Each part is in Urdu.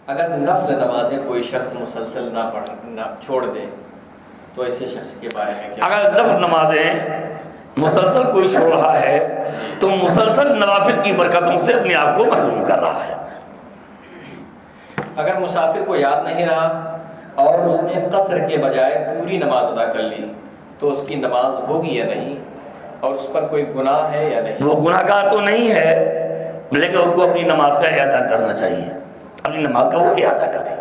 اگر نفل نمازیں کوئی شخص مسلسل نہ چھوڑ دے تو ایسے شخص کے بارے میں کیا؟ اگر نفل نمازیں مسلسل کوئی چھوڑ رہا ہے تو مسلسل نوافل کی برکتوں سے اپنے آپ کو محروم کر رہا ہے۔ اگر مسافر کو یاد نہیں رہا اور اس نے قصر کے بجائے پوری نماز ادا کر لی تو اس کی نماز ہوگی یا نہیں، اور اس پر کوئی گناہ ہے یا نہیں؟ وہ گناہ گار تو نہیں ہے، لیکن اس کو اپنی نماز کا اعادہ کرنا چاہیے، اپنی نماز کا وہ اعادہ کرے۔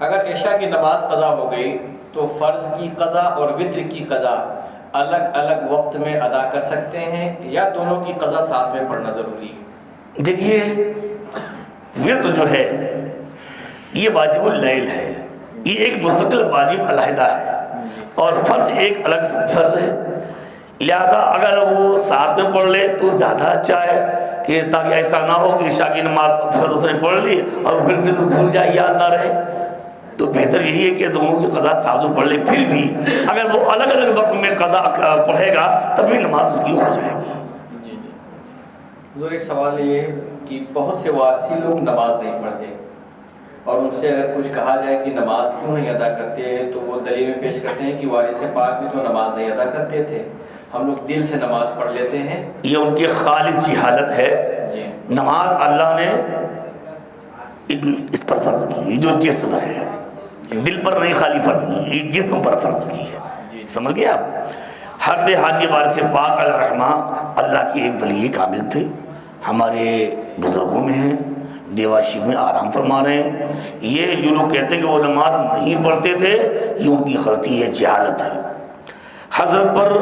اگر عشاء کی نماز قضا ہو گئی تو فرض کی قضا اور وتر کی قضا الگ الگ وقت میں ادا کر سکتے ہیں یا دونوں کی قضا ساتھ میں پڑھنا ضروری ہے؟ دیکھیے، وتر جو ہے یہ واجب اللیل ہے، یہ ایک مستقل واجب علیحدہ ہے، اور فرض ایک الگ فرض ہے، لہذا اگر وہ ساتھ میں پڑھ لے تو زیادہ اچھا ہے، کہ تاکہ ایسا نہ ہو کہ عشاء کی نماز فرض اس نے پڑھ لی اور پھر بھی تو بھول جائے، یاد نہ رہے، تو بہتر یہی ہے کہ دونوں کی قضا ساتھ میں پڑھ لے۔ پھر بھی اگر وہ الگ الگ وقت میں قضا پڑھے گا تب بھی نماز اس کی ہو جائے گی۔ جی حضور، ایک سوال یہ ہے کہ بہت سے وارثی لوگ نماز نہیں پڑھتے، اور ان سے اگر کچھ کہا جائے کہ نماز کیوں نہیں ادا کرتے تو وہ دلیل میں پیش کرتے ہیں کہ وارث پاک بھی تو نماز نہیں ادا کرتے تھے، ہم لوگ دل سے نماز پڑھ لیتے ہیں۔ یہ ان کی خالص جہالت ہے۔ جی، نماز اللہ نے اس پر فرض کی، یہ جو جسم ہے، دل پر نہیں خالی فرض کی، یہ جسم پر فرض کی ہے، سمجھ گئے آپ؟ حضرت حاجی وارث پاک علیہ الرحمہ اللہ کی ایک ولی کامل تھے، ہمارے بزرگوں میں ہیں، دیوا شیخ میں آرام فرما رہے ہیں۔ یہ جو لوگ کہتے ہیں کہ وہ نماز نہیں پڑھتے تھے، یہ ان کی غلطی ہے، جہالت ہے۔ حضرت پر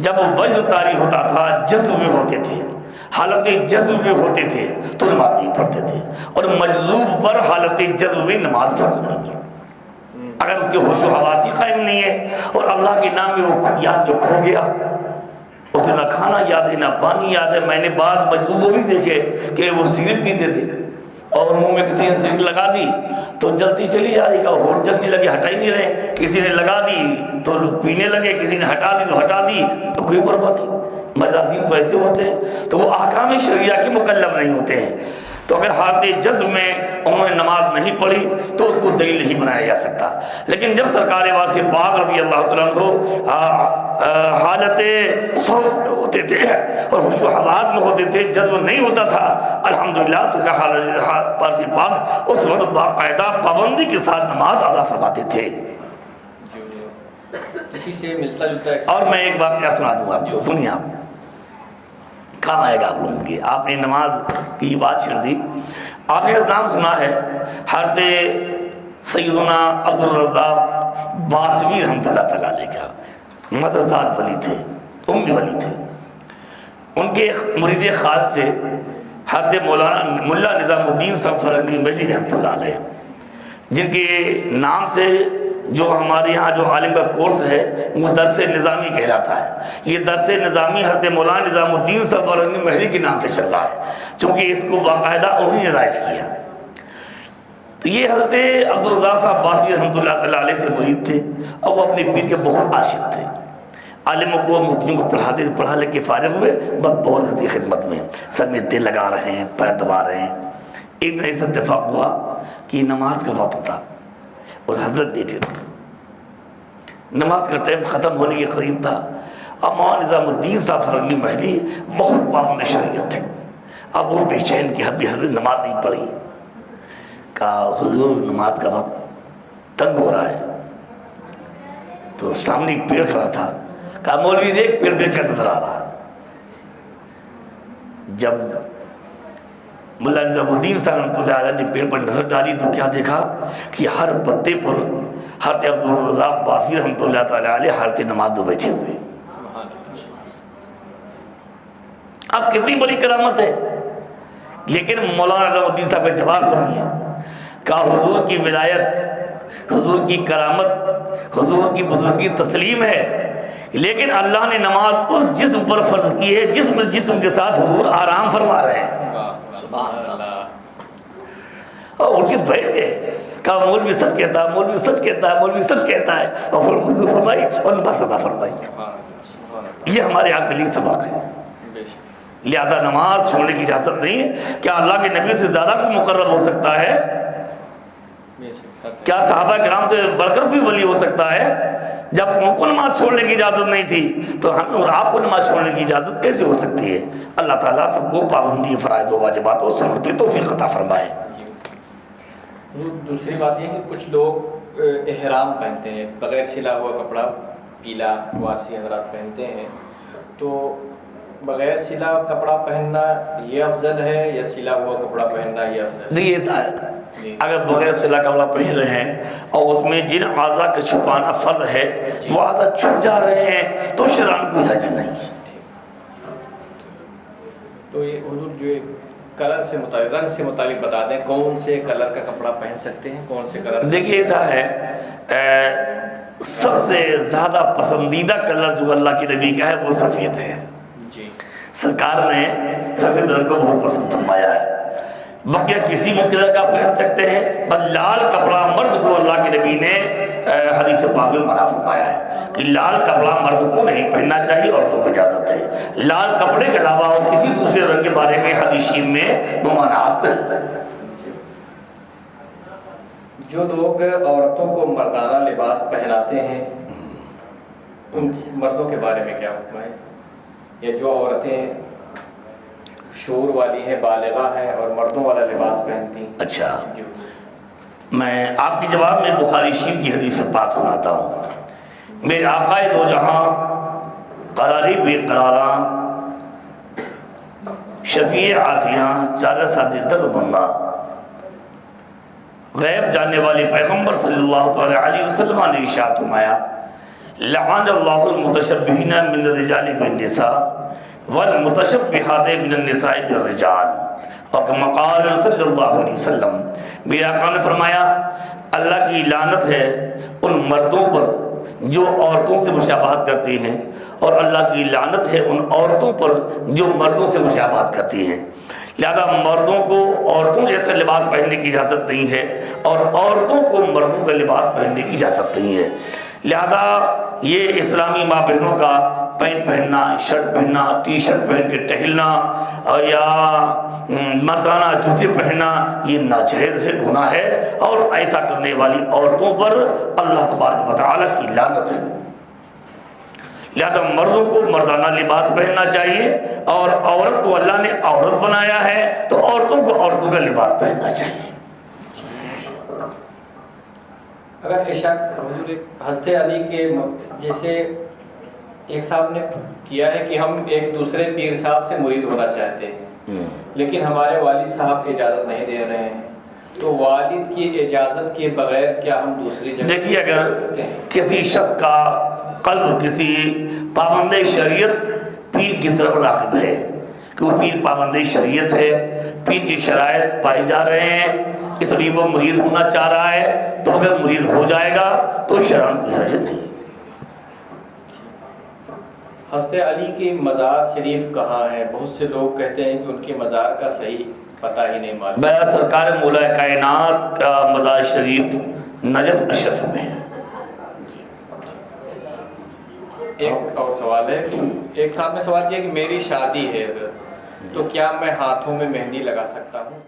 جب وجد طاری ہوتا تھا، جذب میں ہوتے تھے، حالت جذب میں ہوتے تھے تو نماز نہیں پڑھتے تھے، اور مجذوب پر حالت جذب میں نماز فرض نہیں ہے۔ اگر اس کے ہوش و حواس ہی قائم نہیں ہے اور اللہ کے نام میں وہ یاد جو کھو گیا، اسے نہ کھانا یاد ہے نہ پانی یاد ہے۔ میں نے بعض مجذوبوں بھی دیکھے کہ وہ سگریٹ پیتے تھے اور منہ میں کسی نے سگریٹ لگا دی تو جلتی چلی جا رہی، کا ہوٹ جلنے لگے، ہٹا ہی نہیں رہے، کسی نے لگا دی تو پینے لگے، کسی نے ہٹا دی تو ہٹا دی، تو کوئی پرواہ نہیں۔ مجازین تو ایسے ہوتے ہیں، تو وہ احکام شریعہ کے مکلف نہیں ہوتے ہیں۔ تو اگر حالت جذب میں انہوں نے نماز نہیں پڑھی تو اس کو دلیل نہیں بنایا جا سکتا۔ لیکن جب سرکار وارث پاک رضی اللہ تعالیٰ عنہ حالت صوت ہوتے تھے اور ہوش و حواس میں ہوتے تھے، جذب نہیں ہوتا تھا، الحمدللہ سرکار وارث پاک اس وقت باقاعدہ پابندی کے ساتھ نماز ادا فرماتے تھے۔ اسی سے ملتا جلتا اور میں ایک بات کیا سنا دوں آپ کو، سنیے، آپ کام آئے گا آپ لوگوں کی۔ آپ نے نماز کی بات چھڑ دی، آپ نے نام سنا ہے حضرت سیدنا عبدالرزاق باسوی رحمۃ اللہ تعالیٰ علیہ کا، مدرسات ولی تھے، امی ولی تھے، ان کے مرید خاص تھے حضرت مولانا ملا نظام الدین صاحب فرنگی مہدی رحمۃ اللہ علیہ، جن کے نام سے جو ہمارے یہاں جو عالم کا کورس ہے وہ درس نظامی کہلاتا ہے۔ یہ درس نظامی حضرت مولانا نظام الدین صاحب فرنگی مہدی کے نام سے چل رہا ہے، چونکہ اس کو باقاعدہ انہوں نے رائج کیا۔ تو یہ حضرت عبدالرزاق صاحب باسوی رحمۃ اللہ تعالیٰ علیہ سے مرید تھے، اور وہ اپنے پیر کے بہت عاشق تھے، عالموں کو مفتیوں کو پڑھاتے، پڑھا لے کے فارغ ہوئے بس بہت حضرت خدمت میں سر میں تیل لگا رہے ہیں، پیر دبا رہے ہیں۔ ایک دن ایسا اتفاق ہوا کہ نماز کا وقت تھا اور حضرت بیٹھے تھے، نماز کا ٹائم ختم ہونے کے قریب تھا۔ اب مولانا نظام الدین صاحب فرنگی مہدی بہت پابند شریعت تھے، اب وہ بے چین کہ ابھی حضرت نماز نہیں پڑھی، کہا حضور نماز کا وقت تنگ ہو رہا ہے۔ تو سامنے ایک پیڑ کھڑا تھا، کہا مولوی دیکھ پیڑ بیٹھ کر نظر آ رہا۔ جب ملا نظام الدین صاحب رحمۃ اللہ علیہ نے پیڑ پر نظر ڈالی تو کیا دیکھا کہ ہر پتے پر حضرت عبدالرزاق باسوی رحمۃ اللہ تعالیٰ علیہ حالت نماز میں بیٹھے ہوئے۔ اب کتنی بڑی کرامت ہے، لیکن مولانا نظام الدین صاحب کا جواب سنیے، کہا حضور کی ولایت، حضور کی کرامت، حضور کی بزرگی تسلیم ہے، لیکن اللہ نے نماز اس جسم پر فرض کی ہے جسم کے ساتھ حضور آرام فرما رہے ہیں۔ اور ان کے بیٹھ گئے، کہا مولوی سچ کہتا ہے، مولوی سچ کہتا ہے، مولوی سچ کہتا ہے، اور پھر وضو فرمائی اور نماز ادا فرمائی۔ یہ ہمارے عقلی سبق ہے. لہذا نماز چھوڑنے کی اجازت نہیں ہے. کیا اللہ کے نبی سے زیادہ کوئی مقرب ہو سکتا ہے؟ کیا صحابہ کرام سے بڑھ کر کوئی ولی ہو سکتا ہے؟ جب ان کو نماز چھوڑنے کی اجازت نہیں تھی تو ہم اور آپ کو نماز چھوڑنے کی اجازت کیسے ہو سکتی ہے؟ اللہ تعالیٰ سب کو پابندی فرائض و واجبات و سنت کی توفیق عطا فرمائے. دوسری بات یہ ہے کہ کچھ لوگ احرام پہنتے ہیں، بغیر سلا ہوا کپڑا پیلا واسی حضرات پہنتے ہیں، تو بغیر سلا کپڑا پہننا یہ افضل ہے یا سلا ہوا کپڑا پہننا یہ افضل ہے؟ دیکھیے صاحب، اگر بغیر سلا کپڑا پہن رہے ہیں اور اس میں جن اعضاء کا چھپانا فرض ہے وہ اعضاء چھپ جا رہے ہیں تو شرعاً کوئی حرج نہیں. تو یہ حضور جو کلر سے متعلق، رنگ سے متعلق بتا دیں کون سے کلر کا کپڑا پہن سکتے ہیں، کون سے کلر؟ دیکھیے ایسا ہے، سب سے زیادہ پسندیدہ کلر جو اللہ کے نبی کا ہے وہ سفید ہے. سرکار نے سفید رنگ کو بہت پسند فرمایا ہے. بقیہ کسی بھی کلر کا پہن سکتے ہیں، بس لال کپڑا مرد کو اللہ کے نبی نے حدیث پاک میں منع فرمایا ہے کہ لال کپڑا مرد کو نہیں پہننا چاہیے، عورتوں کو اجازت ہے. لال کپڑے کے علاوہ اور کسی دوسرے رنگ کے بارے میں حدیث میں ممانعت. جو لوگ عورتوں کو مردانہ لباس پہناتے ہیں ان مردوں کے بارے میں کیا حکم ہے؟ یا جو عورتیں شعور والی ہیں، بالغہ ہیں اور مردوں والا لباس پہنتی ہیں؟ اچھا، میں آپ کے جواب میں بخاری شریف کی حدیث پاک سناتا ہوں. میرے آقا دو جہاں قراری بے قراراں شفیع آسیاں چارہ سازی در بندہ غیب جاننے والے پیغمبر صلی اللہ علیہ وسلم نے ارشاد فرمایا لعن اللہ المتشبہین من الرجال بالنساء والمتشبہات من النساء بالرجال. اور کما قال صلی اللہ علیہ وسلم، میرے آقا نے فرمایا اللہ کی لعنت ہے ان مردوں پر جو عورتوں سے مشابہت کرتی ہیں، اور اللہ کی لعنت ہے ان عورتوں پر جو مردوں سے مشابہت کرتی ہیں. لہذا مردوں کو عورتوں جیسا لباس پہننے کی اجازت نہیں ہے اور عورتوں کو مردوں کا لباس پہننے کی اجازت نہیں ہے. لہذا یہ اسلامی ماں بہنوں کا پینٹ پہننا، شرٹ پہننا، ٹی شرٹ پہن کے ٹہلنا یا مردانہ جوتے پہننا یہ ناجائز ہے، گناہ ہے، اور ایسا کرنے والی عورتوں پر اللہ تبارک و تعالیٰ کی لعنت ہے. لہذا مردوں کو مردانہ لباس پہننا چاہیے اور عورت کو اللہ نے عورت بنایا ہے تو عورتوں کو عورتوں کا لباس پہننا چاہیے. اگر حضور حضرت علی کے جیسے ایک صاحب نے کیا ہے کہ ہم ایک دوسرے پیر صاحب سے مرید ہونا چاہتے ہیں لیکن ہمارے والد صاحب اجازت نہیں دے رہے ہیں، تو والد کی اجازت کے بغیر کیا ہم دوسری جگہ؟ دیکھیے اگر کسی شخص کا قلب کسی پابند شریعت پیر کی طرف راغب ہے کہ وہ پیر پابند شریعت ہے، پیر کی شرائط پائی جا رہے ہیں، اس لیے وہ مرید ہونا چاہ رہا ہے، تو اگر مرید ہو جائے گا تو شرعاً کوئی حرج نہیں. حضرت علی کی مزار شریف کہاں ہے؟ بہت سے لوگ کہتے ہیں کہ ان کے مزار کا صحیح پتہ ہی نہیں معلوم. سرکار مولا کائنات کا مزار شریف نجف اشرف میں ہے. ایک اور سوال ہے، ایک صاحب نے سوال کیا کہ میری شادی ہے تو کیا میں ہاتھوں میں مہندی لگا سکتا ہوں؟